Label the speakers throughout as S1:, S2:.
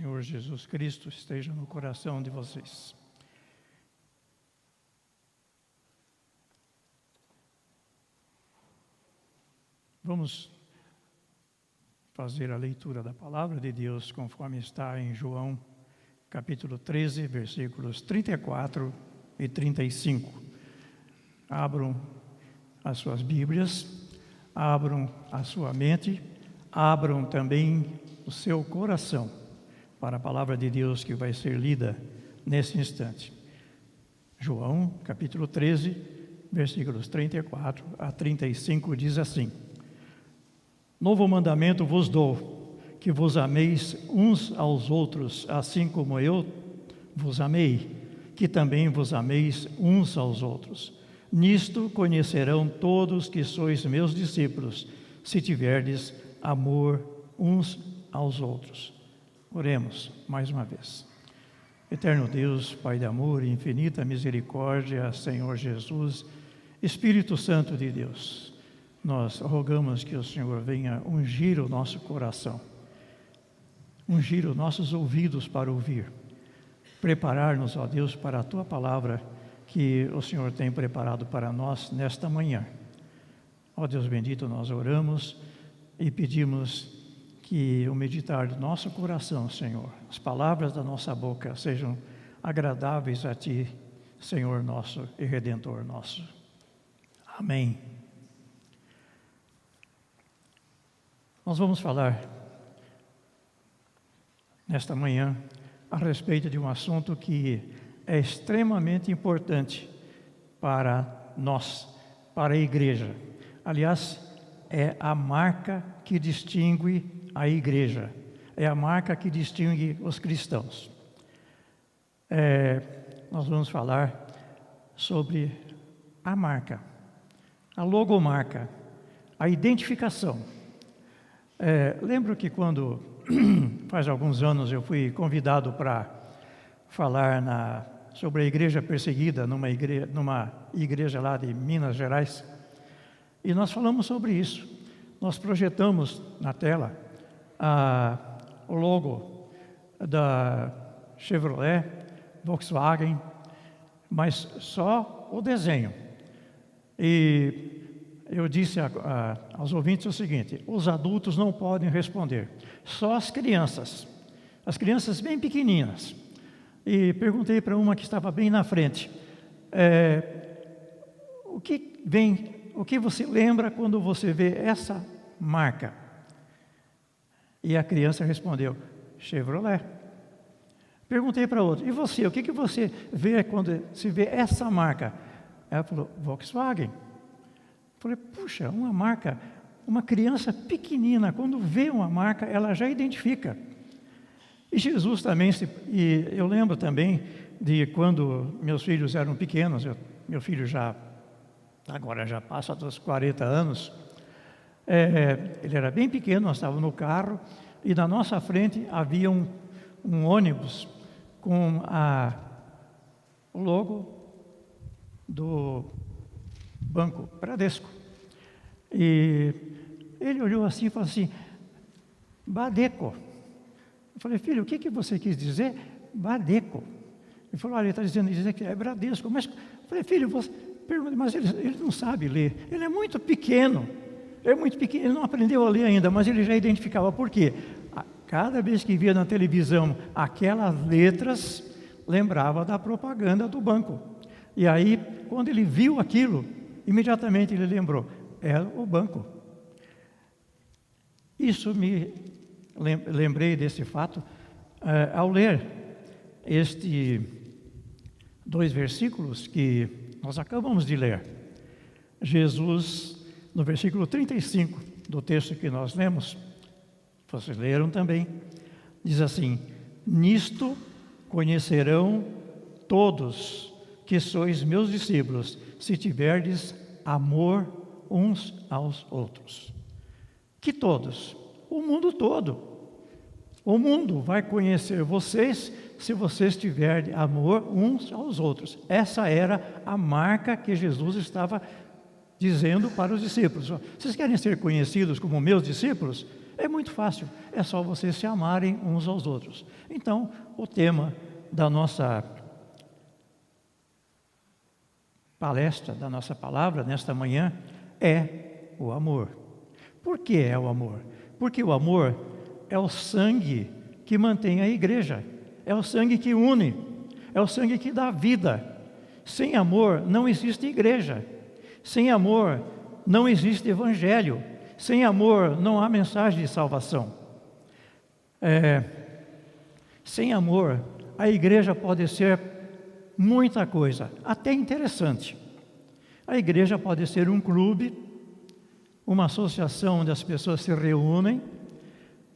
S1: Senhor Jesus Cristo esteja no coração de vocês. Vamos fazer a leitura da palavra de Deus conforme está em João, capítulo 13, versículos 34 e 35. Abram as suas Bíblias, abram a sua mente, abram também o seu coração para a palavra de Deus que vai ser lida nesse instante. João, capítulo 13, versículos 34 a 35, diz assim: Novo mandamento vos dou, que vos ameis uns aos outros, assim como eu vos amei, que também vos ameis uns aos outros. Nisto conhecerão todos que sois meus discípulos, se tiverdes amor uns aos outros. Oremos mais uma vez. Eterno Deus, Pai de amor e infinita misericórdia, Senhor Jesus, Espírito Santo de Deus, nós rogamos que o Senhor venha ungir o nosso coração, ungir os nossos ouvidos para ouvir, preparar-nos, ó Deus, para a Tua palavra que o Senhor tem preparado para nós nesta manhã. Ó Deus bendito, nós oramos e pedimos que o meditar do nosso coração, Senhor, as palavras da nossa boca sejam agradáveis a Ti, Senhor nosso e Redentor nosso. Amém. Nós vamos falar nesta manhã a respeito de um assunto que é extremamente importante para nós, para a igreja. Aliás, é a marca que distingue a igreja, é a marca que distingue os cristãos. Nós vamos falar sobre a marca, a logomarca, a identificação. Lembro que quando, faz alguns anos, eu fui convidado para falar sobre a igreja perseguida numa igreja lá de Minas Gerais, e nós falamos sobre isso. Nós projetamos na tela o logo da Chevrolet, Volkswagen, mas só o desenho. E eu disse aos ouvintes o seguinte: os adultos não podem responder, só as crianças bem pequeninas. E perguntei para uma que estava bem na frente, o que você lembra quando você vê essa marca? E a criança respondeu: Chevrolet. Perguntei para outra: e você, o que você vê quando se vê essa marca? Ela falou: Volkswagen. Falei: puxa, uma marca, uma criança pequenina, quando vê uma marca, ela já identifica. E Jesus também, e eu lembro também de quando meus filhos eram pequenos, meu filho agora já passa dos 40 anos, ele era bem pequeno, nós estávamos no carro, e na nossa frente havia um ônibus com o logo do Banco Bradesco. E ele olhou assim e falou assim: Badeco. Eu falei: filho, o que você quis dizer? Badeco. Ele falou: olha, ele está dizendo que é Bradesco. Mas eu falei: filho, mas ele não sabe ler. Ele é muito pequeno, ele não aprendeu a ler ainda, mas ele já identificava. Por quê? Cada vez que via na televisão aquelas letras, lembrava da propaganda do banco. E aí, quando ele viu aquilo, imediatamente ele lembrou: era o banco. Isso me lembrei desse fato ao ler estes 2 versículos que nós acabamos de ler. Jesus, no versículo 35 do texto que nós lemos, vocês leram também, diz assim: nisto conhecerão todos que sois meus discípulos, se tiverdes amor uns aos outros. Que todos? O mundo todo. O mundo vai conhecer vocês se vocês tiverem amor uns aos outros. Essa era a marca que Jesus estava dizendo para os discípulos: vocês querem ser conhecidos como meus discípulos? É muito fácil, é só vocês se amarem uns aos outros. Então, o tema da nossa palestra, da nossa palavra nesta manhã é o amor. Por que é o amor? Porque o amor é o sangue que mantém a igreja, é o sangue que une, é o sangue que dá vida. Sem amor não existe igreja, sem amor não existe evangelho, sem amor não há mensagem de salvação. Sem amor, a igreja pode ser muita coisa, até interessante. A igreja pode ser um clube, uma associação onde as pessoas se reúnem,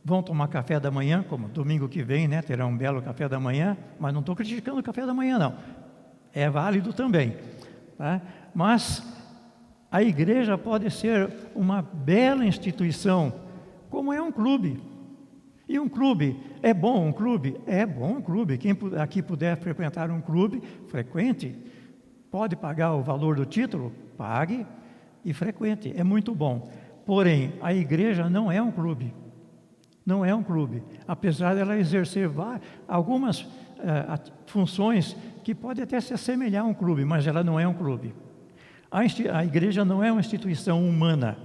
S1: vão tomar café da manhã, como domingo que vem, né? Terá um belo café da manhã, mas não estou criticando o café da manhã, não. É válido também, tá? Mas a igreja pode ser uma bela instituição, como é um clube. E um clube, é bom um clube? É bom um clube. Quem aqui puder frequentar um clube, frequente. Pode pagar o valor do título? Pague e frequente. É muito bom. Porém, a igreja não é um clube. Não é um clube. Apesar dela exercer algumas funções que podem até se assemelhar a um clube, mas ela não é um clube. A igreja não é uma instituição humana.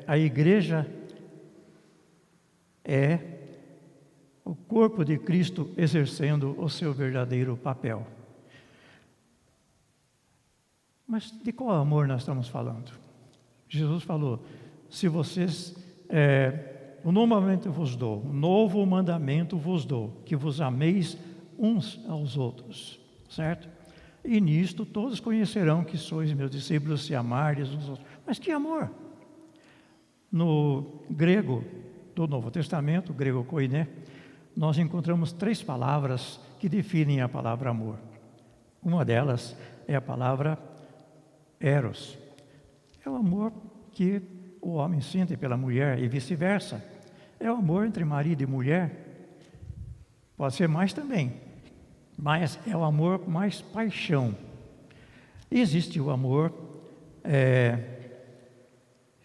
S1: A igreja é o corpo de Cristo exercendo o seu verdadeiro papel. Mas de qual amor nós estamos falando? Jesus falou, se vocês, um novo mandamento vos dou, um novo mandamento vos dou, que vos ameis uns aos outros, certo? E nisto todos conhecerão que sois meus discípulos, se amardes uns aos outros. Mas que amor? No grego do Novo Testamento, grego koiné, nós encontramos 3 palavras que definem a palavra amor. Uma delas é a palavra eros. É o amor que o homem sente pela mulher e vice-versa. É o amor entre marido e mulher. Pode ser mais também, mas é o amor mais paixão. Existe o amor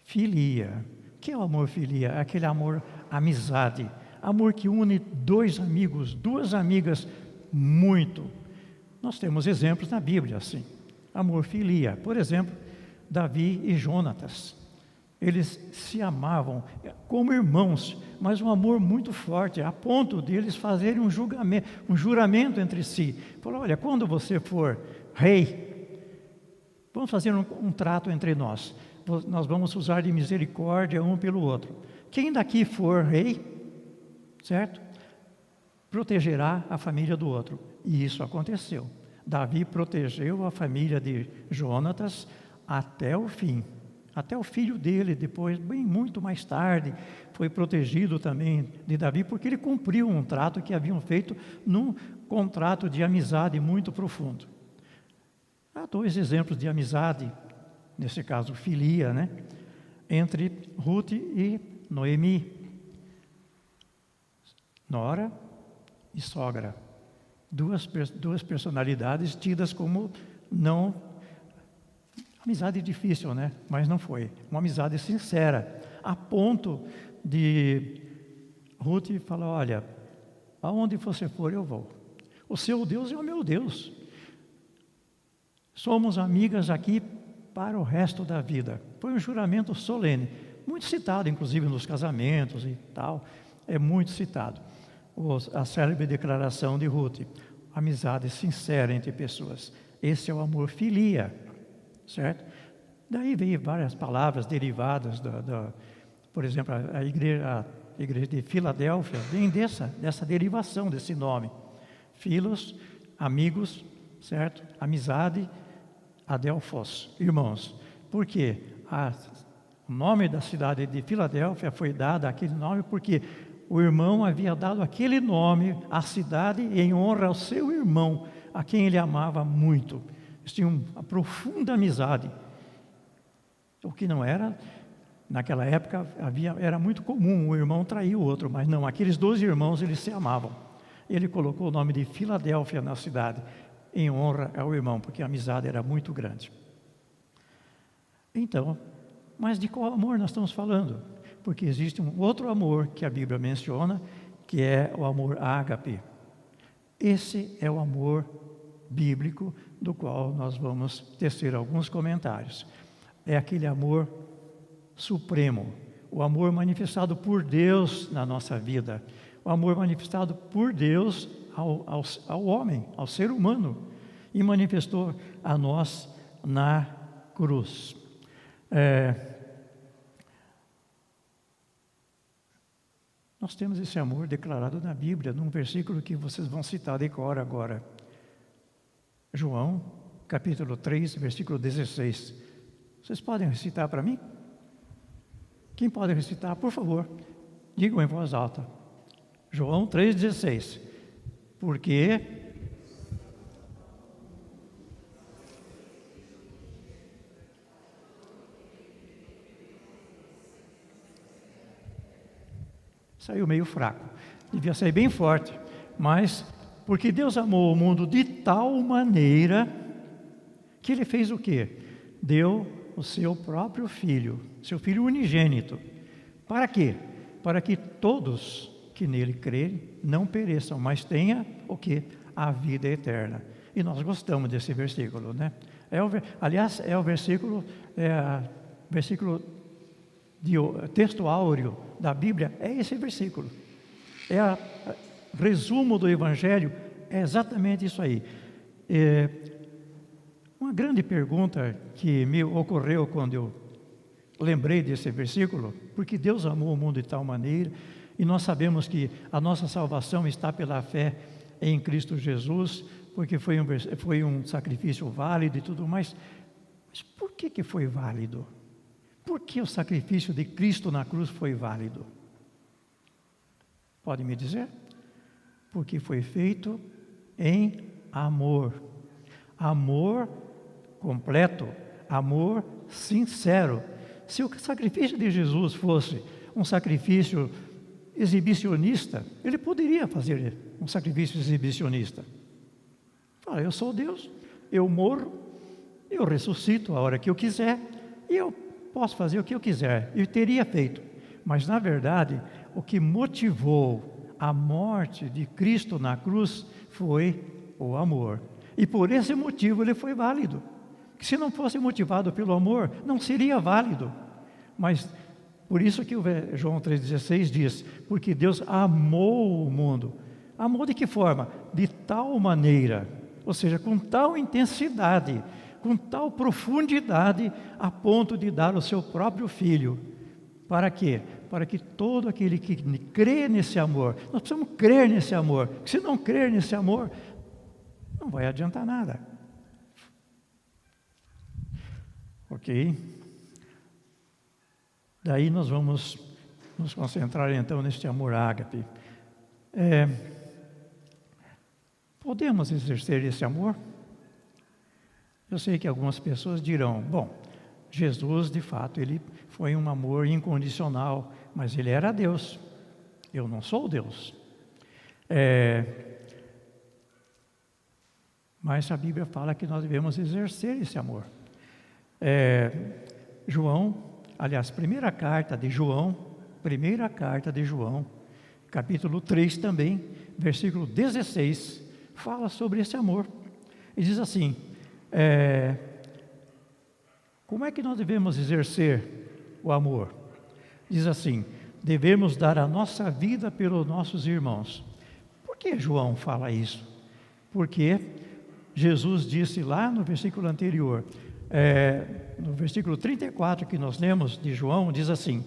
S1: filia. O que é o amor filia? Aquele amor amizade, amor que une 2 amigos, 2 amigas muito. Nós temos exemplos na Bíblia assim. Amor filia, por exemplo, Davi e Jonatas. Eles se amavam como irmãos, mas um amor muito forte, a ponto de eles fazerem um juramento entre si. Falaram, olha, quando você for rei, vamos fazer um trato entre nós. Nós vamos usar de misericórdia um pelo outro. Quem daqui for rei, certo? Protegerá a família do outro. E isso aconteceu. Davi protegeu a família de Jonatas até o fim. Até o filho dele, depois, bem muito mais tarde, foi protegido também de Davi, porque ele cumpriu um trato que haviam feito num contrato de amizade muito profundo. Há 2 exemplos de amizade, nesse caso filia, né? Entre Ruth e Noemi, nora e sogra. Duas personalidades tidas como não... Amizade difícil, né? Mas não foi. Uma amizade sincera, a ponto de Ruth falar, olha, aonde você for eu vou. O seu Deus é o meu Deus. Somos amigas aqui para o resto da vida. Foi um juramento solene, muito citado, inclusive nos casamentos e tal. É muito citado. A célebre declaração de Ruth. Amizade sincera entre pessoas. Esse é o amor filia. Certo? Daí veio várias palavras derivadas por exemplo, a igreja de Filadélfia vem dessa derivação desse nome. Filos, amigos, certo? Amizade, adelphos, irmãos. Por quê? O nome da cidade de Filadélfia foi dado aquele nome porque o irmão havia dado aquele nome à cidade em honra ao seu irmão, a quem ele amava muito. Eles tinham uma profunda amizade. O que não era, naquela época, era muito comum o irmão trair o outro, mas não, aqueles 12 irmãos, eles se amavam. Ele colocou o nome de Filadélfia na cidade, em honra ao irmão, porque a amizade era muito grande. Então, mas de qual amor nós estamos falando? porque existe um outro amor que a Bíblia menciona, que é o amor ágape. Esse é o amor bíblico do qual nós vamos tecer alguns comentários. É aquele amor supremo, o amor manifestado por Deus na nossa vida, o amor manifestado por Deus ao homem, ao ser humano, e manifestou a nós na cruz. Nós temos esse amor declarado na Bíblia, num versículo que vocês vão citar de cor agora. João, capítulo 3, versículo 16. Vocês podem recitar para mim? Quem pode recitar, por favor, digam em voz alta. João 3,16. Porque saiu meio fraco, devia sair bem forte, mas porque Deus amou o mundo de tal maneira que Ele fez o quê? Deu o seu próprio Filho, seu Filho unigênito. Para quê? Para que todos que nele crerem não pereçam, mas tenham o quê? A vida eterna. E nós gostamos desse versículo, né? Aliás, é o versículo texto áureo da Bíblia, é esse versículo. Resumo do Evangelho é exatamente isso aí. Uma grande pergunta que me ocorreu quando eu lembrei desse versículo, porque Deus amou o mundo de tal maneira, e nós sabemos que a nossa salvação está pela fé em Cristo Jesus, porque foi um sacrifício válido e tudo mais. Mas por que foi válido? Por que o sacrifício de Cristo na cruz foi válido? Pode me dizer? Porque foi feito em amor. Amor completo, amor sincero. Se o sacrifício de Jesus fosse um sacrifício exibicionista, Ele poderia fazer um sacrifício exibicionista. Fala, eu sou Deus, eu morro, eu ressuscito a hora que eu quiser, e eu posso fazer o que eu quiser, e teria feito. Mas, na verdade, o que motivou a morte de Cristo na cruz foi o amor. E por esse motivo ele foi válido. Se não fosse motivado pelo amor, não seria válido. Mas, por isso que o João 3,16 diz, porque Deus amou o mundo. Amou de que forma? De tal maneira, ou seja, com tal intensidade, com tal profundidade, a ponto de dar o seu próprio Filho. Para quê? Para que todo aquele que crê nesse amor, nós precisamos crer nesse amor, porque se não crer nesse amor, não vai adiantar nada. Ok? Daí nós vamos nos concentrar então neste amor ágape. Podemos exercer esse amor? Eu sei que algumas pessoas dirão, bom, Jesus de fato ele foi um amor incondicional, mas ele era Deus, eu não sou Deus. Mas a Bíblia fala que nós devemos exercer esse amor. Primeira carta de João, capítulo 3 também, versículo 16, fala sobre esse amor. E diz assim, como é que nós devemos exercer o amor? Diz assim, devemos dar a nossa vida pelos nossos irmãos. Por que João fala isso? Porque Jesus disse lá no versículo anterior, no versículo 34 que nós lemos de João, diz assim,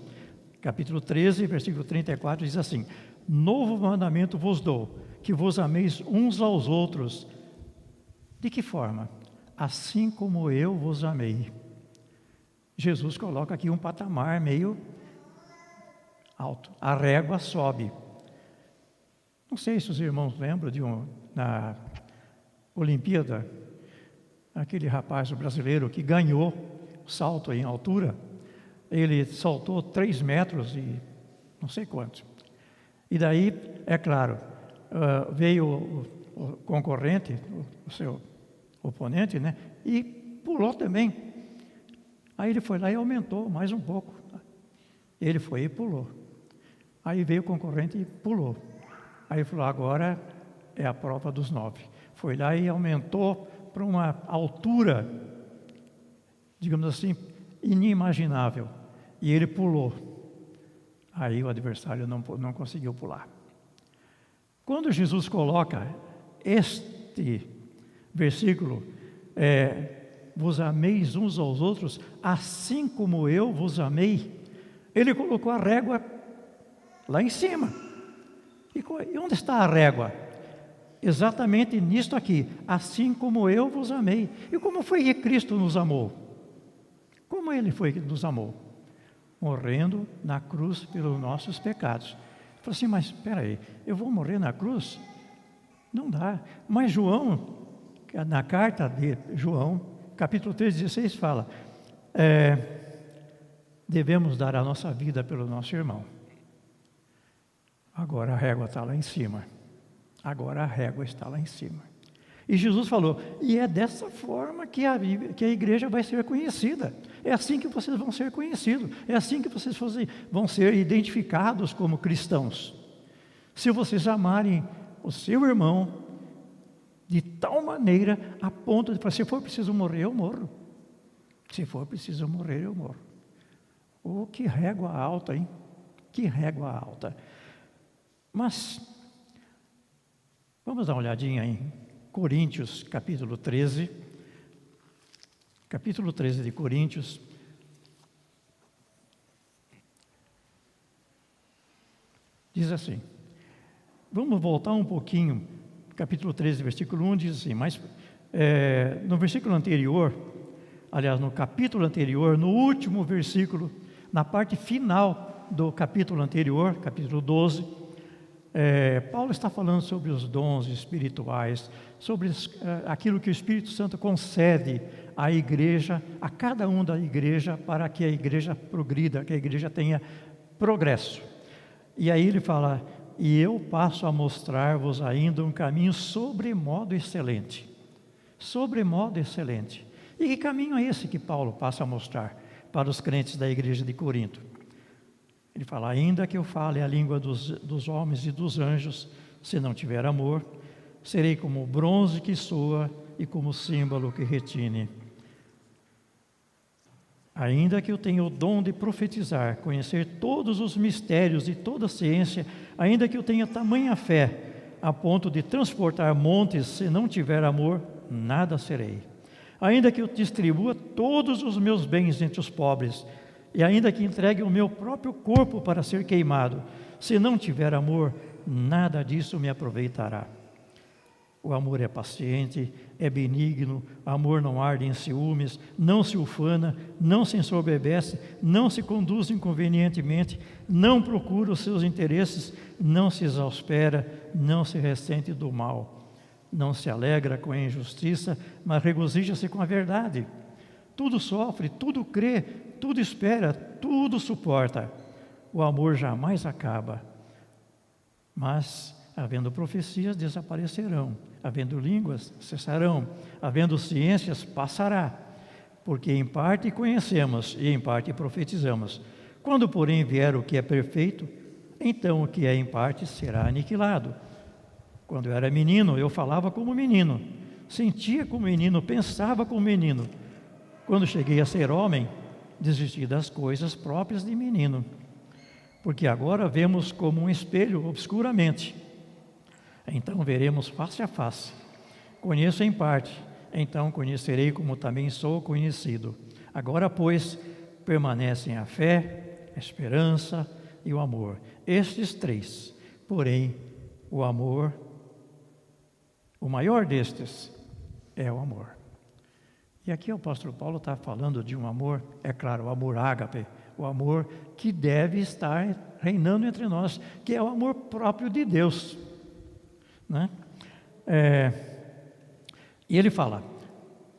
S1: capítulo 13, versículo 34, diz assim, novo mandamento vos dou, que vos ameis uns aos outros. De que forma? Assim como eu vos amei. Jesus coloca aqui um patamar meio alto, a régua sobe. Não sei se os irmãos lembram na Olimpíada, aquele rapaz brasileiro que ganhou o salto em altura, ele saltou 3 metros e não sei quantos. E daí, é claro, veio o concorrente, o seu oponente, né, e pulou também. Aí ele foi lá e aumentou mais um pouco. Ele foi e pulou. Aí veio o concorrente e pulou. Aí falou, agora é a prova dos 9. Foi lá e aumentou para uma altura, digamos assim, inimaginável. E ele pulou. Aí o adversário não conseguiu pular. Quando Jesus coloca este versículo, vos ameis uns aos outros, assim como eu vos amei, ele colocou a régua lá em cima. E onde está a régua? Exatamente nisto aqui, assim como eu vos amei. E como foi que Cristo nos amou? Como Ele foi que nos amou? Morrendo na cruz pelos nossos pecados. Falei assim, mas espera aí, eu vou morrer na cruz? Não dá. Mas João, na carta de João, capítulo 3,16 fala, devemos dar a nossa vida pelo nosso irmão. Agora a régua está lá em cima. Agora a régua está lá em cima. E Jesus falou, e é dessa forma que a igreja vai ser conhecida. É assim que vocês vão ser conhecidos. É assim que vocês vão ser identificados como cristãos. Se vocês amarem o seu irmão de tal maneira, a ponto de falar, se for preciso morrer, eu morro. Se for preciso morrer, eu morro. Oh, que régua alta, hein? Que régua alta. Mas, vamos dar uma olhadinha em Coríntios, capítulo 13. Capítulo 13 de Coríntios. Diz assim, vamos voltar um pouquinho, capítulo 13, versículo 1, diz assim, mas no versículo anterior, aliás, no capítulo anterior, no último versículo, na parte final do capítulo anterior, capítulo 12, Paulo está falando sobre os dons espirituais, sobre aquilo que o Espírito Santo concede à igreja, a cada um da igreja, para que a igreja progrida, que a igreja tenha progresso. E aí ele fala, e eu passo a mostrar-vos ainda um caminho sobremodo excelente. Sobremodo excelente. E que caminho é esse que Paulo passa a mostrar para os crentes da igreja de Corinto? Ele fala, ainda que eu fale a língua dos homens e dos anjos, se não tiver amor, serei como o bronze que soa e como o símbolo que retine. Ainda que eu tenha o dom de profetizar, conhecer todos os mistérios e toda a ciência, ainda que eu tenha tamanha fé, a ponto de transportar montes, se não tiver amor, nada serei. Ainda que eu distribua todos os meus bens entre os pobres, e ainda que entregue o meu próprio corpo para ser queimado, se não tiver amor, nada disso me aproveitará. O amor é paciente, é benigno, o amor não arde em ciúmes, não se ufana, não se ensoberbece, não se conduz inconvenientemente, não procura os seus interesses, não se exaspera, não se ressente do mal, não se alegra com a injustiça, mas regozija-se com a verdade. Tudo sofre, tudo crê, tudo espera, tudo suporta. O amor jamais acaba. Mas, havendo profecias, desaparecerão. Havendo línguas, cessarão. Havendo ciências, passará. Porque em parte conhecemos e em parte profetizamos. Quando, porém, vier o que é perfeito, então o que é em parte será aniquilado. Quando eu era menino, eu falava como menino, sentia como menino, pensava como menino. Quando cheguei a ser homem, desisti das coisas próprias de menino. Porque agora vemos como um espelho obscuramente. Então veremos face a face. Conheço em parte, então conhecerei como também sou conhecido. Agora, pois, permanecem a fé, a esperança e o amor. Estes três, porém, o amor, o maior destes é o amor. E aqui o apóstolo Paulo está falando de um amor, é claro, o amor ágape, o amor que deve estar reinando entre nós, que é o amor próprio de Deus. Né? E ele fala,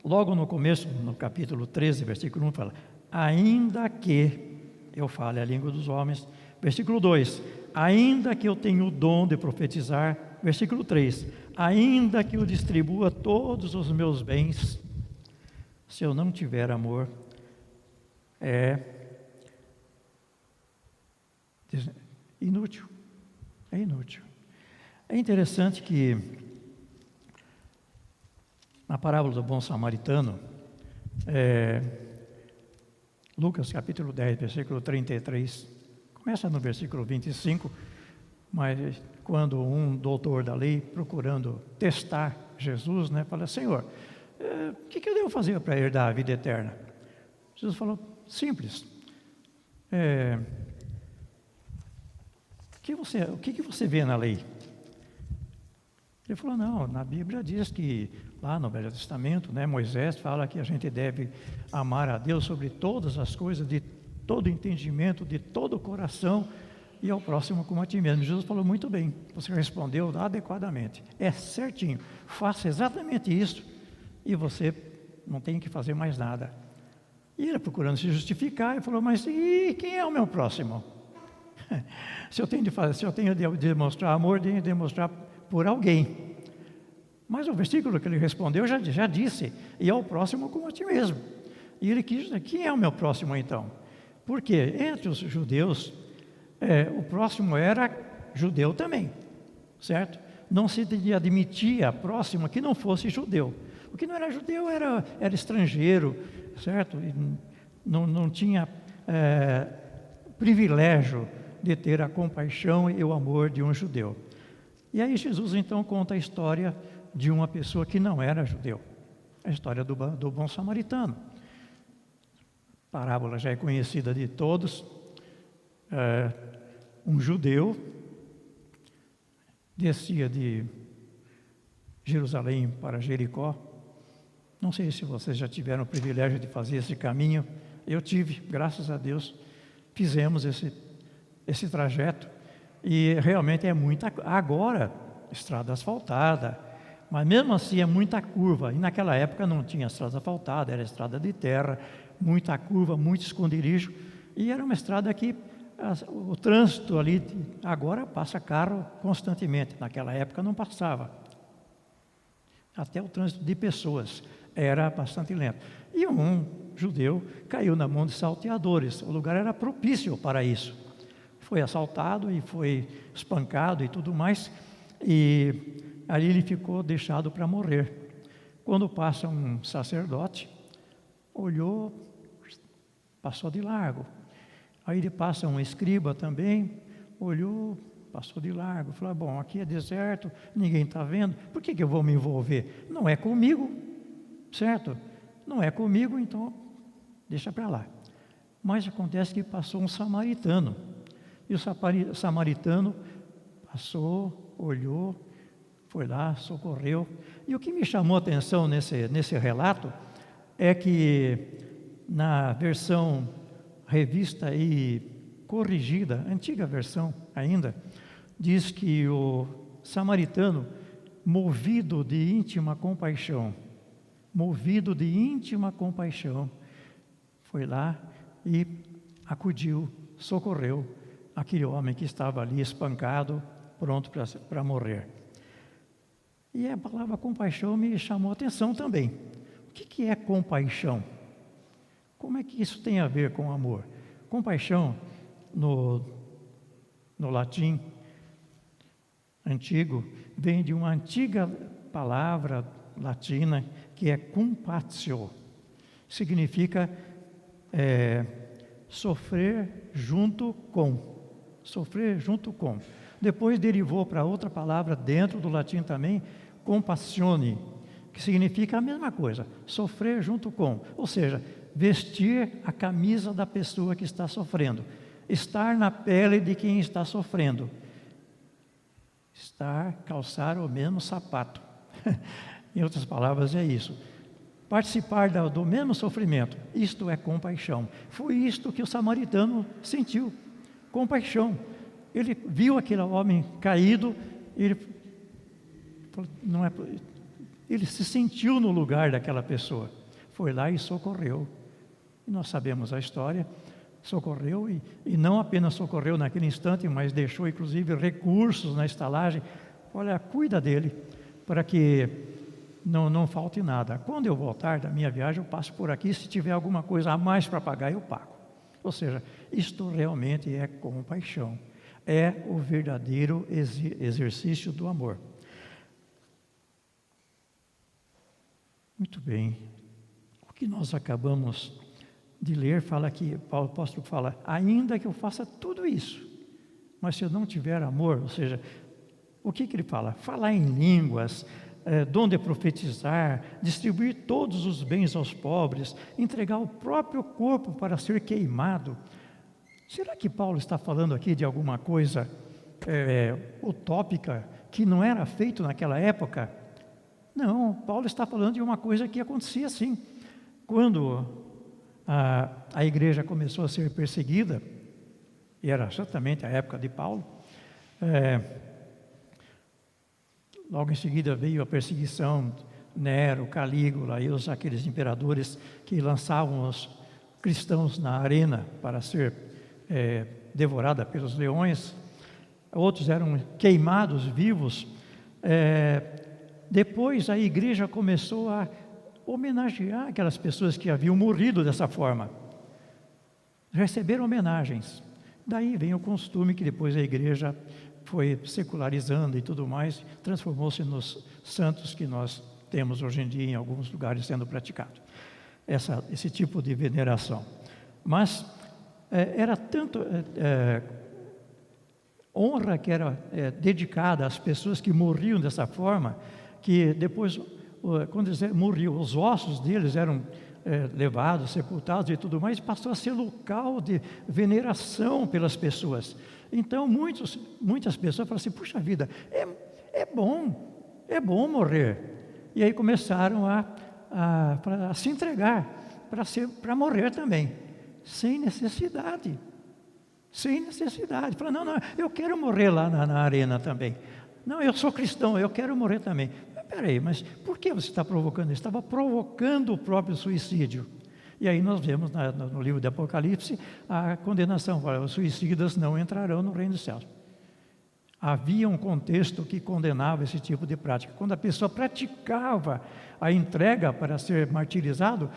S1: logo no começo, no capítulo 13, versículo 1, fala, ainda que eu fale a língua dos homens, versículo 2, ainda que eu tenha o dom de profetizar, versículo 3, ainda que eu distribua todos os meus bens, se eu não tiver amor, Inútil. É inútil. É interessante que na parábola do bom samaritano, Lucas capítulo 10, versículo 33, começa no versículo 25, mas quando um doutor da lei, procurando testar Jesus, fala: Senhor, o que eu devo fazer para herdar a vida eterna? Jesus falou: simples. O que você vê na lei? Ele falou: não, na Bíblia diz que, lá no Velho Testamento, Moisés fala que a gente deve amar a Deus sobre todas as coisas, de todo entendimento, de todo o coração, e ao próximo como a ti mesmo. Jesus falou: muito bem, você respondeu adequadamente, é certinho, faça exatamente isso, e você não tem que fazer mais nada. E ele, procurando se justificar, ele falou: mas e quem é o meu próximo? Se eu tenho de demonstrar amor, tenho de demonstrar por alguém. Mas o versículo que ele respondeu já disse: e ao próximo como a ti mesmo. E ele quis dizer: quem é o meu próximo então? Porque entre os judeus, o próximo era judeu também, certo? Não se admitia próximo que não fosse judeu. O que não era judeu era estrangeiro, certo? E não tinha privilégio de ter a compaixão e o amor de um judeu. E aí Jesus então conta a história de uma pessoa que não era judeu, a história do bom samaritano. A parábola já é conhecida de todos. Um judeu descia de Jerusalém para Jericó. Não sei se vocês já tiveram o privilégio de fazer esse caminho. Eu tive, graças a Deus, fizemos esse trajeto. E realmente é muita, agora, estrada asfaltada, mas mesmo assim é muita curva. E naquela época não tinha estrada asfaltada, era estrada de terra, muita curva, muito esconderijo. E era uma estrada que o trânsito ali, agora passa carro constantemente, naquela época não passava. Até o trânsito de pessoas era bastante lento. E um judeu caiu na mão de salteadores, o lugar era propício para isso. Foi assaltado e foi espancado e tudo mais, e ali ele ficou deixado para morrer. Quando passa um sacerdote, olhou, passou de largo. Aí ele passa um escriba também, olhou, passou de largo. Falou: bom, aqui é deserto, ninguém está vendo, por que eu vou me envolver? Não é comigo, certo? Não é comigo, então deixa para lá. Mas acontece que passou um samaritano. E o samaritano passou, olhou, foi lá, socorreu. E o que me chamou a atenção nesse relato é que na versão revista e corrigida, antiga versão ainda, diz que o samaritano, movido de íntima compaixão, foi lá e acudiu, socorreu aquele homem que estava ali espancado, pronto para morrer. E a palavra compaixão me chamou a atenção também. O que é compaixão? Como é que isso tem a ver com amor? Compaixão, no latim antigo, vem de uma antiga palavra latina que é compatio. Significa sofrer junto com. Sofrer junto com. Depois derivou para outra palavra dentro do latim também, compassione, que significa a mesma coisa, sofrer junto com. Ou seja, vestir a camisa da pessoa que está sofrendo, estar na pele de quem está sofrendo, calçar o mesmo sapato. Em outras palavras, é isso. Participar do mesmo sofrimento, isto é compaixão. Foi isto que o samaritano sentiu, compaixão. Ele viu aquele homem caído, ele se sentiu no lugar daquela pessoa. Foi lá e socorreu. E nós sabemos a história, socorreu e não apenas socorreu naquele instante, mas deixou inclusive recursos na estalagem. Olha, cuida dele, para que não falte nada. Quando eu voltar da minha viagem, eu passo por aqui, se tiver alguma coisa a mais para pagar, eu pago. Ou seja, isto realmente é compaixão. É o verdadeiro exercício do amor. Muito bem. O que nós acabamos de ler fala que, Paulo apóstolo fala, ainda que eu faça tudo isso, mas se eu não tiver amor, ou seja, o que ele fala? Falar em línguas, dom de profetizar, distribuir todos os bens aos pobres, entregar o próprio corpo para ser queimado. Será que Paulo está falando aqui de alguma coisa utópica que não era feito naquela época? Não, Paulo está falando de uma coisa que acontecia assim. Quando a igreja começou a ser perseguida, e era exatamente a época de Paulo, logo em seguida veio a perseguição, Nero, Calígula e aqueles imperadores que lançavam os cristãos na arena para ser devorada pelos leões. Outros eram queimados vivos. Depois a igreja começou a homenagear aquelas pessoas que haviam morrido dessa forma. Receberam homenagens. Daí vem o costume que depois a igreja foi secularizando e tudo mais, transformou-se nos santos que nós temos hoje em dia em alguns lugares sendo praticado. Esse tipo de veneração. Mas era tanto honra que era dedicada às pessoas que morriam dessa forma, que depois, quando eles morriam, os ossos deles eram levados, sepultados e tudo mais, passou a ser local de veneração pelas pessoas. Então, muitas pessoas falam assim, puxa vida, é bom morrer. E aí começaram a se entregar para morrer também, sem necessidade. Fala, não, eu quero morrer lá na arena também. Não, eu sou cristão, eu quero morrer também. Peraí, mas por que você está provocando isso? Estava provocando o próprio suicídio. E aí nós vemos no livro de Apocalipse a condenação. Os suicidas não entrarão no reino dos céus. Havia um contexto que condenava esse tipo de prática. Quando a pessoa praticava a entrega para ser martirizado,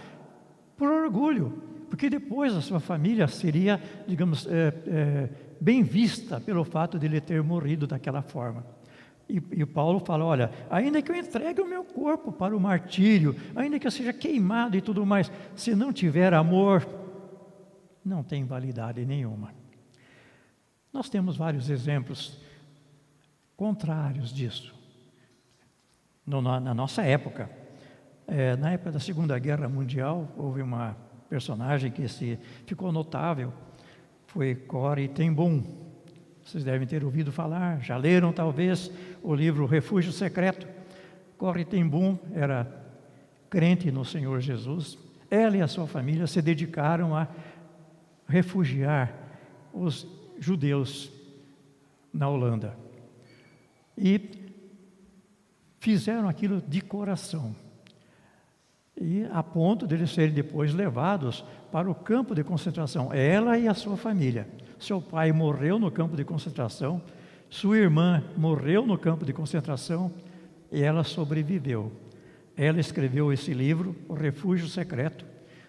S1: por orgulho, porque depois a sua família seria, digamos, bem vista pelo fato de ele ter morrido daquela forma. E Paulo fala, olha, ainda que eu entregue o meu corpo para o martírio, ainda que eu seja queimado e tudo mais, se não tiver amor, não tem validade nenhuma. Nós temos vários exemplos contrários disso. Na nossa época, na época da Segunda Guerra Mundial, houve uma personagem que ficou notável, foi Corrie ten Boom. Vocês devem ter ouvido falar, já leram talvez o livro Refúgio Secreto. Corrie ten Boom era crente no Senhor Jesus. Ela e a sua família se dedicaram a refugiar os judeus na Holanda. E fizeram aquilo de coração. E a ponto de eles serem depois levados para o campo de concentração. Ela e a sua família. Seu pai morreu no campo de concentração, sua irmã morreu no campo de concentração e ela sobreviveu. Ela escreveu esse livro, O Refúgio Secreto,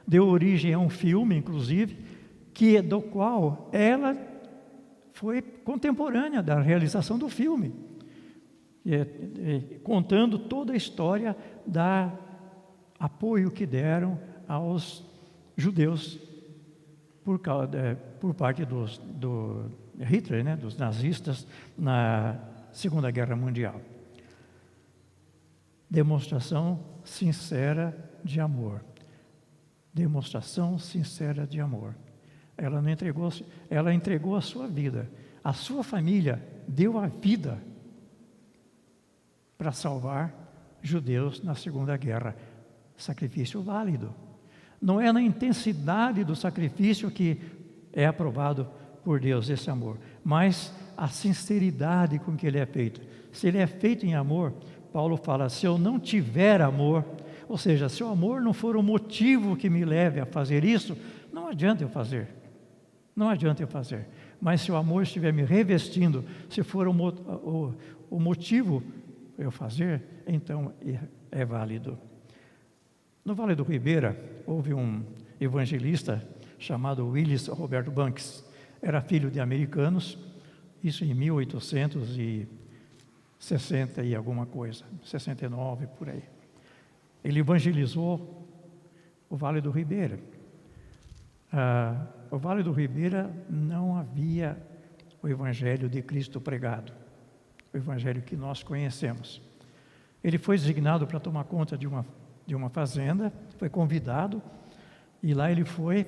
S1: deu origem a um filme, inclusive, do qual ela foi contemporânea da realização do filme, contando toda a história da apoio que deram aos judeus por parte do Hitler, né, dos nazistas, na Segunda Guerra Mundial. Demonstração sincera de amor. Demonstração sincera de amor. Ela entregou a sua vida. A sua família deu a vida para salvar judeus na Segunda Guerra. Sacrifício válido. Não é na intensidade do sacrifício que é aprovado por Deus esse amor, mas a sinceridade com que ele é feito. Se ele é feito em amor, Paulo fala, se eu não tiver amor, ou seja, se o amor não for o motivo que me leve a fazer isso, não adianta eu fazer. Não adianta eu fazer. Mas se o amor estiver me revestindo, se for o motivo eu fazer, então válido. No Vale do Ribeira, houve um evangelista chamado Willis Robert Banks. Era filho de americanos, isso em 1860 e alguma coisa, 69 por aí. Ele evangelizou o Vale do Ribeira. O Vale do Ribeira não havia o Evangelho de Cristo pregado, o Evangelho que nós conhecemos. Ele foi designado para tomar conta de uma fazenda, foi convidado, e lá ele foi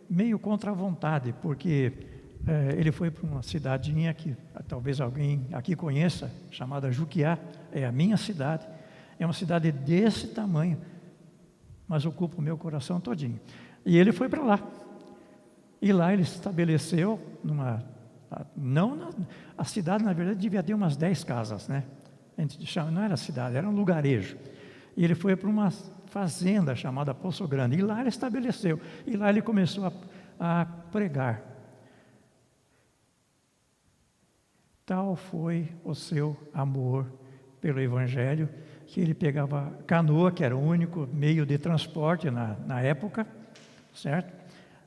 S1: meio contra a vontade, porque ele foi para uma cidadinha que talvez alguém aqui conheça, chamada Juquiá, é a minha cidade, é uma cidade desse tamanho, mas ocupa o meu coração todinho. E ele foi para lá, e lá ele se estabeleceu a cidade na verdade devia ter umas 10 casas, né? A gente chama, não era cidade, era um lugarejo. E ele foi para uma fazenda chamada Poço Grande, e lá ele estabeleceu, e lá ele começou a pregar. Tal foi o seu amor pelo Evangelho, que ele pegava canoa, que era o único meio de transporte na época, certo?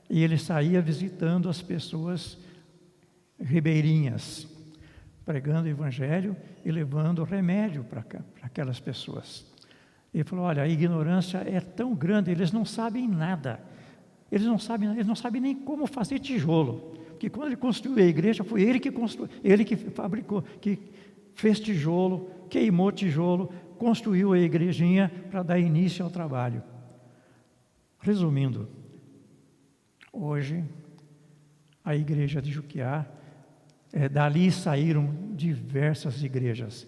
S1: E ele saía visitando as pessoas ribeirinhas, pregando o Evangelho e levando remédio para aquelas pessoas. Ele falou, olha, a ignorância é tão grande, eles não sabem nada. Eles não sabem nem como fazer tijolo. Porque quando ele construiu a igreja, foi ele que construiu, ele que fabricou, que fez tijolo, queimou tijolo, construiu a igrejinha para dar início ao trabalho. Resumindo, hoje, a igreja de Juquiá, dali saíram diversas igrejas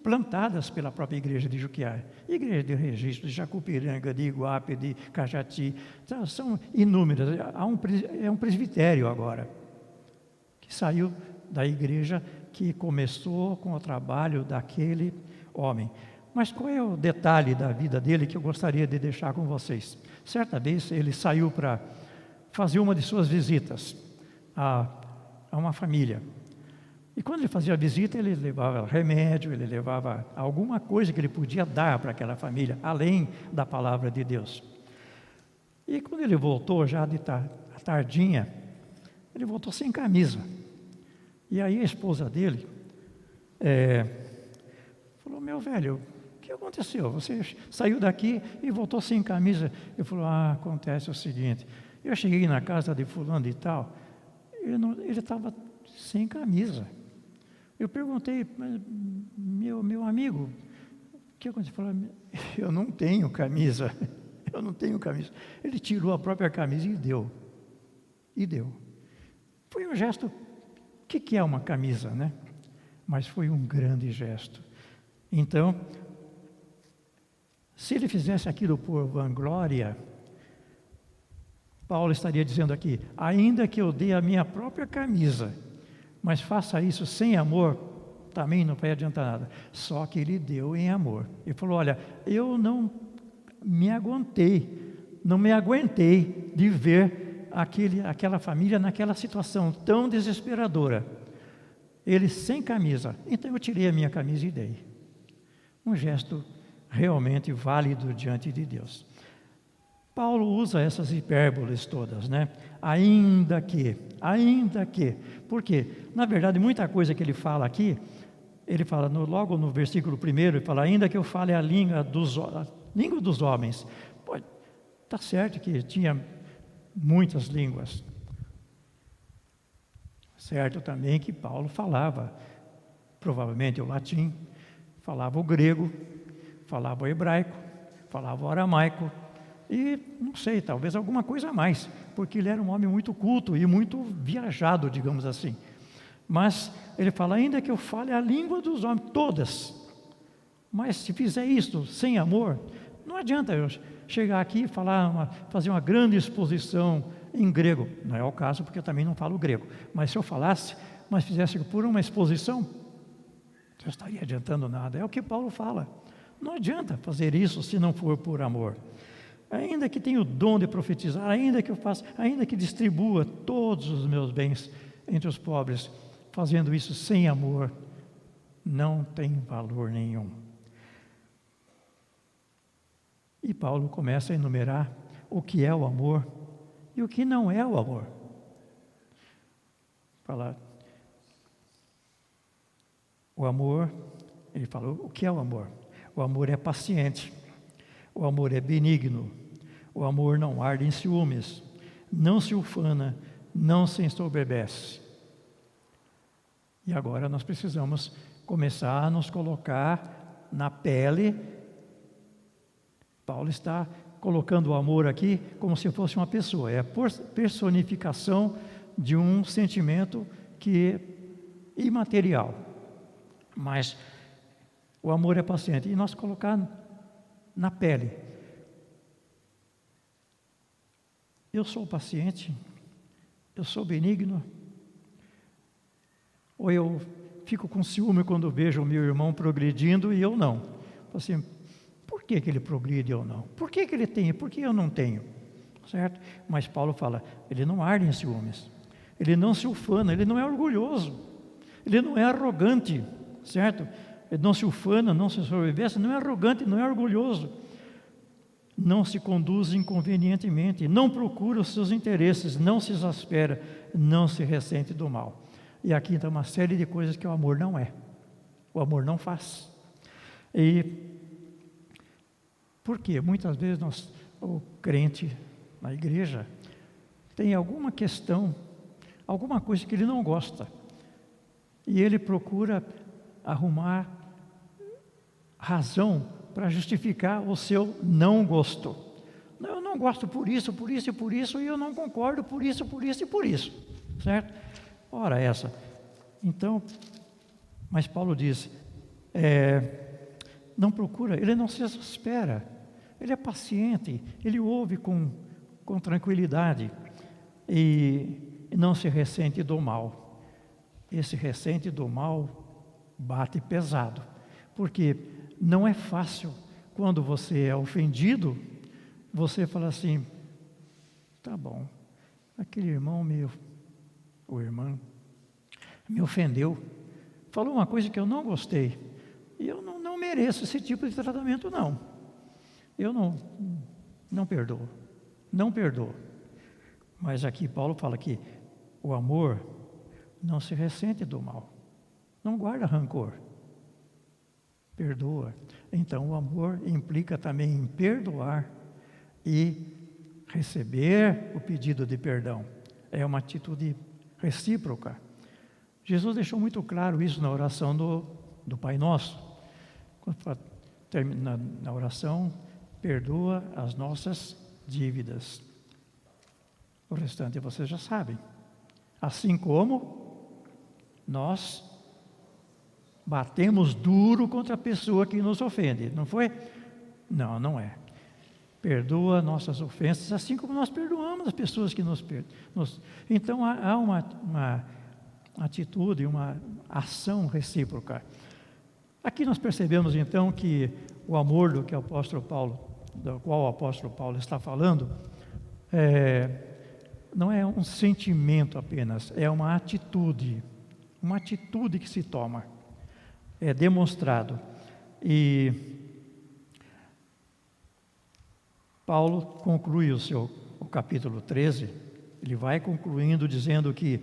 S1: plantadas pela própria igreja de Juquiá, igreja de Registro, de Jacupiranga, de Iguape, de Cajati, são inúmeras. É um presbitério agora, que saiu da igreja que começou com o trabalho daquele homem. Mas qual é o detalhe da vida dele que eu gostaria de deixar com vocês? Certa vez ele saiu para fazer uma de suas visitas a uma família. E quando ele fazia a visita, ele levava remédio, ele levava alguma coisa que ele podia dar para aquela família, além da palavra de Deus. E quando ele voltou, já de tardinha, ele voltou sem camisa. E aí a esposa dele falou, meu velho, o que aconteceu? Você saiu daqui e voltou sem camisa. Ele falou, acontece o seguinte, eu cheguei na casa de fulano e tal, ele estava sem camisa. Eu perguntei, mas meu amigo, o que aconteceu? Ele falou, eu não tenho camisa, eu não tenho camisa. Ele tirou a própria camisa e deu. Foi um gesto, o que é uma camisa, né? Mas foi um grande gesto. Então, se ele fizesse aquilo por vanglória, Paulo estaria dizendo aqui, ainda que eu dê a minha própria camisa, mas faça isso sem amor, também não vai adiantar nada. Só que ele deu em amor. Ele falou, olha, eu não me aguentei de ver aquela família naquela situação tão desesperadora. Ele sem camisa. Então eu tirei a minha camisa e dei. Um gesto realmente válido diante de Deus. Paulo usa essas hipérboles todas, né? Ainda que, por quê? Na verdade, muita coisa que ele fala aqui, ele fala logo no versículo 1, ele fala, ainda que eu fale a língua dos homens. Está certo que tinha muitas línguas. Certo também que Paulo falava, provavelmente o latim, falava o grego, falava o hebraico, falava o aramaico, e, não sei, talvez alguma coisa a mais, porque ele era um homem muito culto e muito viajado, digamos assim. Mas ele fala, ainda que eu fale a língua dos homens, todas, mas se fizer isso sem amor, não adianta eu chegar aqui e fazer uma grande exposição em grego. Não é o caso, porque eu também não falo grego. Mas se eu falasse, mas fizesse por uma exposição, não estaria adiantando nada. É o que Paulo fala. Não adianta fazer isso se não for por amor. Ainda que tenha o dom de profetizar, ainda que distribua todos os meus bens entre os pobres, fazendo isso sem amor, não tem valor nenhum. E Paulo começa a enumerar o que é o amor e e o que não é o amor. Falar. O amor, ele falou, o que é o amor? O amor é paciente, o amor é benigno, o amor não arde em ciúmes, não se ufana, não se ensoberbece. E agora nós precisamos começar a nos colocar na pele. Paulo está colocando o amor aqui como se fosse uma pessoa, é a personificação de um sentimento que é imaterial, mas o amor é paciente, e nós colocar na pele. Eu sou paciente, eu sou benigno, ou eu fico com ciúme quando vejo o meu irmão progredindo e eu não? Assim, por que ele progride e eu não? Por que ele tem e por que eu não tenho? Certo? Mas Paulo fala, ele não arde em ciúmes, ele não se ufana, ele não é orgulhoso, ele não é arrogante, certo? Ele não se ufana, não se ensoberbece, não é arrogante, não é orgulhoso, não se conduz inconvenientemente, não procura os seus interesses, não se exaspera, não se ressente do mal. E aqui está uma série de coisas que o amor não é, o amor não faz. E por quê? Muitas vezes o crente na igreja tem alguma questão, alguma coisa que ele não gosta, e ele procura arrumar razão para justificar o seu não gosto. Não, eu não gosto por isso, por isso e por isso, e eu não concordo por isso, por isso e por isso, certo? Ora essa. Então, mas Paulo diz, não procura, ele não se exaspera, ele é paciente, ele ouve com tranquilidade e não se ressente do mal. Esse ressente do mal bate pesado, porque não é fácil quando você é ofendido, você fala assim, tá bom, aquele irmão ou irmã me ofendeu, falou uma coisa que eu não gostei, e eu não mereço esse tipo de tratamento, não. Eu não perdoo, não perdoo. Mas aqui Paulo fala que o amor não se ressente do mal, não guarda rancor, perdoa. Então o amor implica também em perdoar e receber o pedido de perdão. É uma atitude recíproca. Jesus deixou muito claro isso na oração do Pai Nosso. Na oração, perdoa as nossas dívidas. O restante vocês já sabem. Assim como nós batemos duro contra a pessoa que nos ofende, não foi? Não, não é. Perdoa nossas ofensas, assim como nós perdoamos as pessoas que nos. Então há uma atitude, uma ação recíproca. Aqui nós percebemos então que o amor do qual o apóstolo Paulo está falando, não é um sentimento apenas, é uma atitude que se toma, é demonstrado. E Paulo conclui o capítulo 13, ele vai concluindo dizendo que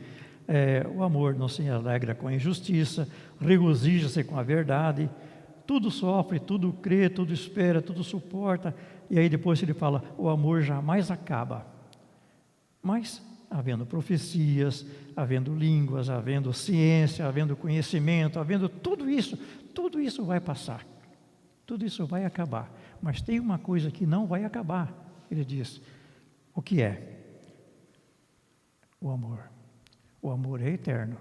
S1: o amor não se alegra com a injustiça, regozija-se com a verdade, tudo sofre, tudo crê, tudo espera, tudo suporta. E aí depois ele fala, o amor jamais acaba. Mas, havendo profecias, havendo línguas, havendo ciência, havendo conhecimento, havendo tudo isso vai passar. Tudo isso vai acabar. Mas tem uma coisa que não vai acabar, ele diz. O que é? O amor. O amor é eterno.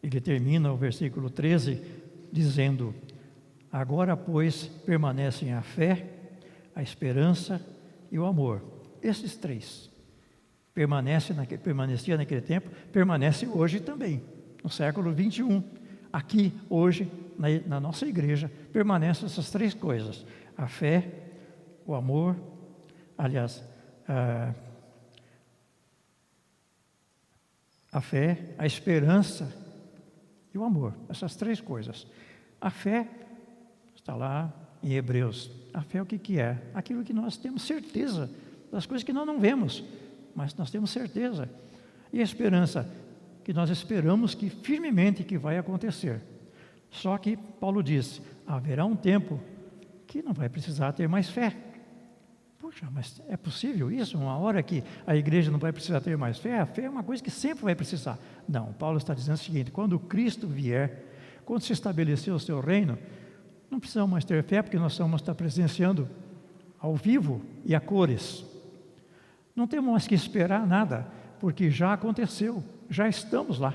S1: Ele termina o versículo 13 dizendo, agora, pois, permanecem a fé, a esperança e o amor. Esses três. Permanecia naquele tempo, permanece hoje também, no século 21. Aqui, hoje, na nossa igreja, permanecem essas três coisas. A fé, o amor, a fé, a esperança e o amor. Essas três coisas. A fé está lá em Hebreus. A fé o que é? Aquilo que nós temos certeza das coisas que nós não vemos. mas nós temos certeza. E a esperança que nós esperamos que firmemente que vai acontecer. Só que Paulo diz, haverá um tempo que não vai precisar ter mais fé. Puxa, mas é possível isso? Uma hora que a igreja não vai precisar ter mais fé? A fé é uma coisa que sempre vai precisar. Não, Paulo está dizendo o seguinte, quando Cristo vier, quando se estabelecer o seu reino, não precisamos mais ter fé, porque nós vamos estar presenciando ao vivo e a cores. Não temos mais que esperar nada, porque já aconteceu, já estamos lá.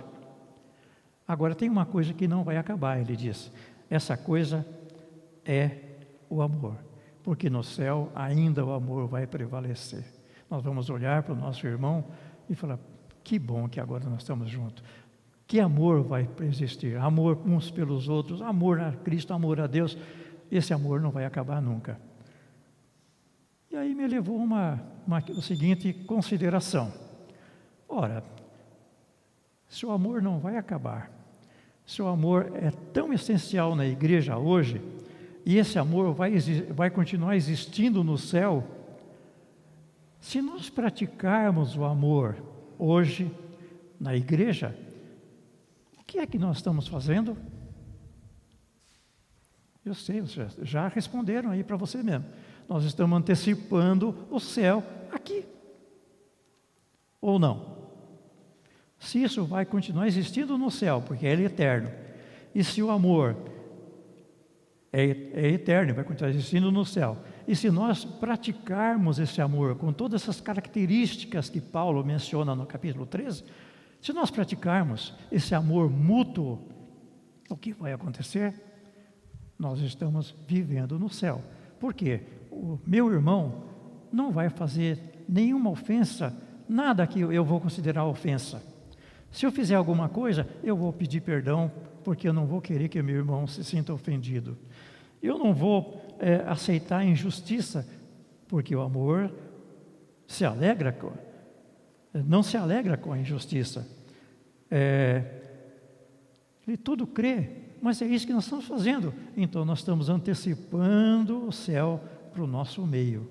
S1: Agora tem uma coisa que não vai acabar, ele diz, essa coisa é o amor, porque no céu ainda o amor vai prevalecer. Nós vamos olhar para o nosso irmão e falar, que bom que agora nós estamos juntos. Que amor vai existir? Amor uns pelos outros, amor a Cristo, amor a Deus. Esse amor não vai acabar nunca. E aí me levou a seguinte consideração. Ora, se o amor não vai acabar, se o amor é tão essencial na igreja hoje, e esse amor vai continuar existindo no céu, se nós praticarmos o amor hoje na igreja, o que é que nós estamos fazendo? Eu sei, vocês já responderam aí para você mesmo. Nós estamos antecipando o céu aqui. Ou não? Se isso vai continuar existindo no céu, porque ele é eterno, e se o amor é eterno, vai continuar existindo no céu, e se nós praticarmos esse amor com todas essas características que Paulo menciona no capítulo 13, se nós praticarmos esse amor mútuo, o que vai acontecer? Nós estamos vivendo no céu. Por quê? O meu irmão não vai fazer nenhuma ofensa, nada que eu vou considerar ofensa. Se eu fizer alguma coisa, eu vou pedir perdão, porque eu não vou querer que meu irmão se sinta ofendido. Eu não vou aceitar a injustiça, porque o amor não se alegra com a injustiça. Ele tudo crê, mas é isso que nós estamos fazendo. Então nós estamos antecipando o céu para o nosso meio.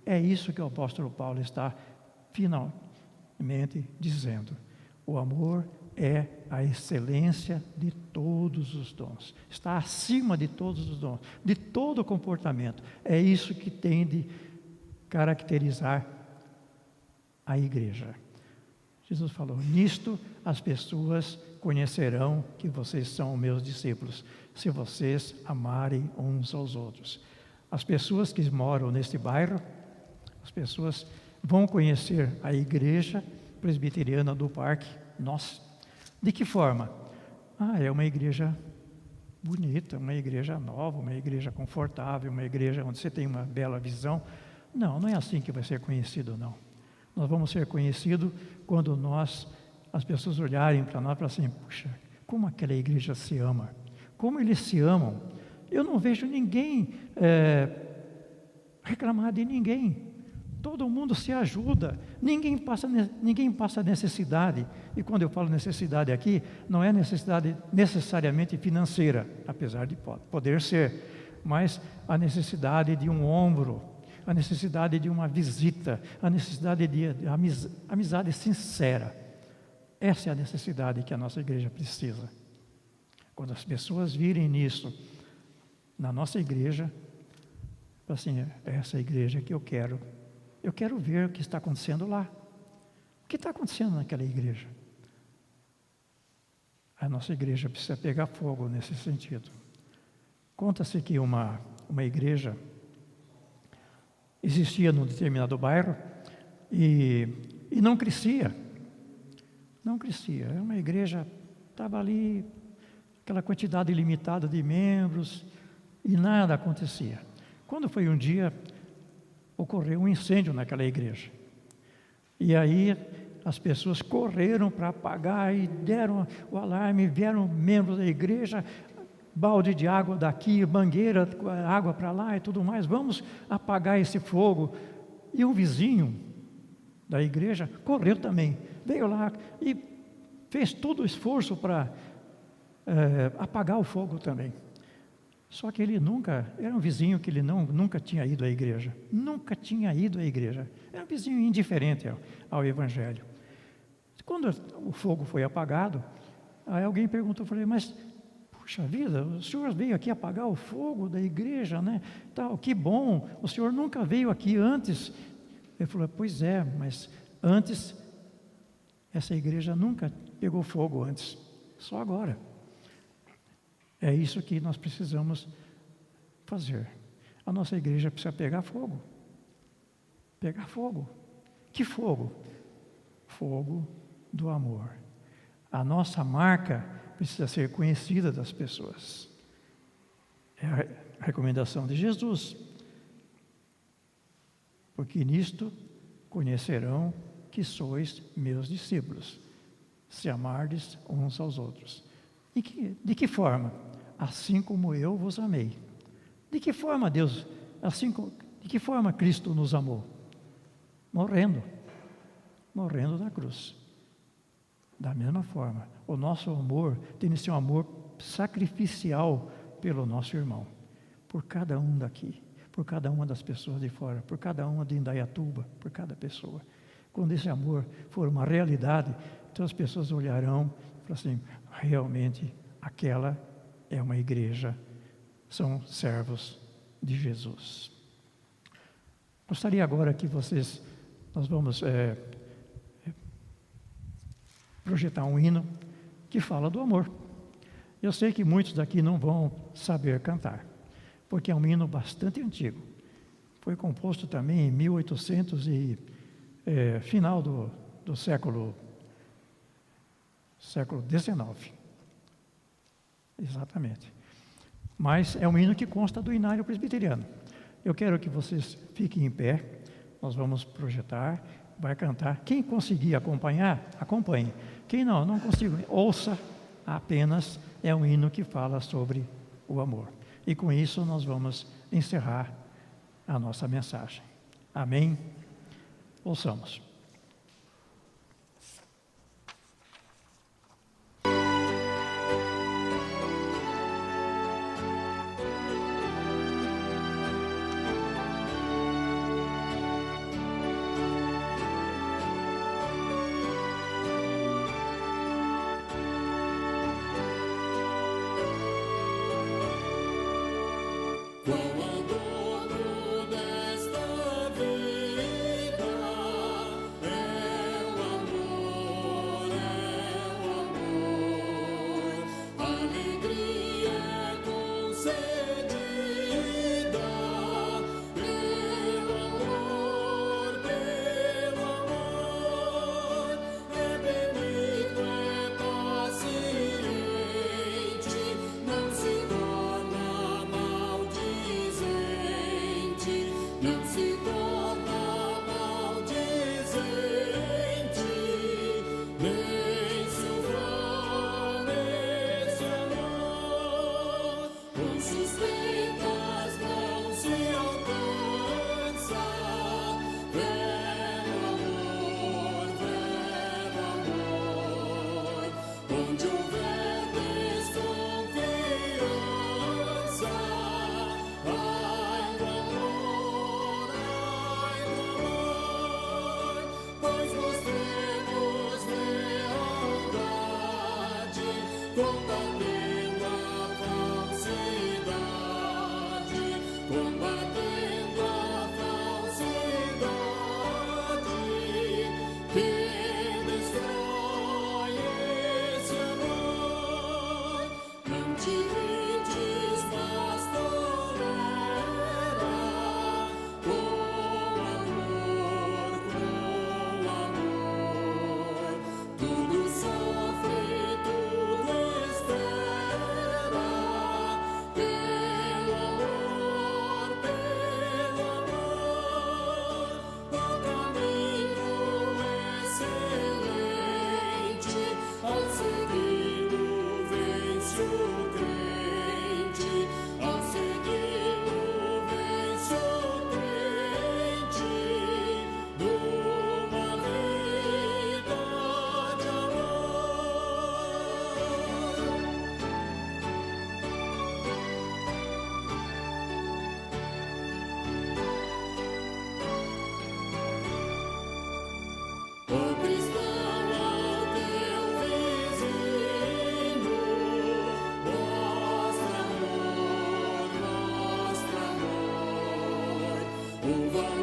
S1: É isso que o apóstolo Paulo está finalmente dizendo. O amor é a excelência de todos os dons. Está acima de todos os dons, de todo o comportamento. É isso que tem de caracterizar a igreja. Jesus falou, nisto as pessoas conhecerão que vocês são meus discípulos, se vocês amarem uns aos outros. As pessoas que moram neste bairro, as pessoas vão conhecer a igreja presbiteriana do Parque, nossa. De que forma? É uma igreja bonita, uma igreja nova, uma igreja confortável, uma igreja onde você tem uma bela visão. Não é assim que vai ser conhecido, não. Nós vamos ser conhecidos quando as pessoas olharem para nós e falarem assim, puxa, como aquela igreja se ama, como eles se amam. Eu não vejo ninguém reclamar de ninguém. Todo mundo se ajuda, ninguém passa necessidade. E quando eu falo necessidade aqui, não é necessidade necessariamente financeira, apesar de poder ser, mas a necessidade de um ombro, a necessidade de uma visita, a necessidade de amizade sincera. Essa é a necessidade que a nossa igreja precisa. Quando as pessoas virem nisso, na nossa igreja, assim, é essa igreja que eu quero ver o que está acontecendo lá. O que está acontecendo naquela igreja? A nossa igreja precisa pegar fogo nesse sentido. Conta-se que uma igreja existia num determinado bairro e não crescia. Não crescia. Era uma igreja, estava ali, aquela quantidade ilimitada de membros e nada acontecia. Quando foi um dia, ocorreu um incêndio naquela igreja. E aí as pessoas correram para apagar e deram o alarme, vieram membros da igreja, balde de água daqui, mangueira, água para lá e tudo mais, vamos apagar esse fogo. E um vizinho da igreja correu também, veio lá e fez todo o esforço para apagar o fogo também. Só que ele nunca, era um vizinho que ele nunca tinha ido à igreja. Nunca tinha ido à igreja. Era um vizinho indiferente ao Evangelho. Quando o fogo foi apagado, aí alguém perguntou, falei, mas, puxa vida, o senhor veio aqui apagar o fogo da igreja, né? Tal, que bom, o senhor nunca veio aqui antes. Ele falou, pois é, mas antes, essa igreja nunca pegou fogo antes, só agora. É isso que nós precisamos fazer. A nossa igreja precisa pegar fogo. Pegar fogo. Que fogo? Fogo do amor. A nossa marca precisa ser conhecida das pessoas. É a recomendação de Jesus. Porque nisto conhecerão que sois meus discípulos, se amardes uns aos outros. De que forma? Assim como eu vos amei. De que forma Deus, de que forma Cristo nos amou? Morrendo na cruz. Da mesma forma, o nosso amor tem de ser um amor sacrificial pelo nosso irmão, por cada um daqui, por cada uma das pessoas de fora, por cada uma de Indaiatuba, por cada pessoa. Quando esse amor for uma realidade, então as pessoas olharão e falarão assim, realmente aquela é uma igreja, são servos de Jesus. Gostaria agora que nós vamos projetar um hino que fala do amor. Eu sei que muitos daqui não vão saber cantar, porque é um hino bastante antigo. Foi composto também em 1800 e final do século XIX. Exatamente. Mas é um hino que consta do Inário Presbiteriano. Eu quero que vocês fiquem em pé, nós vamos projetar, vai cantar. Quem conseguir acompanhar, acompanhe. Quem não consigo, ouça apenas, é um hino que fala sobre o amor. E com isso nós vamos encerrar a nossa mensagem. Amém? Ouçamos.
S2: um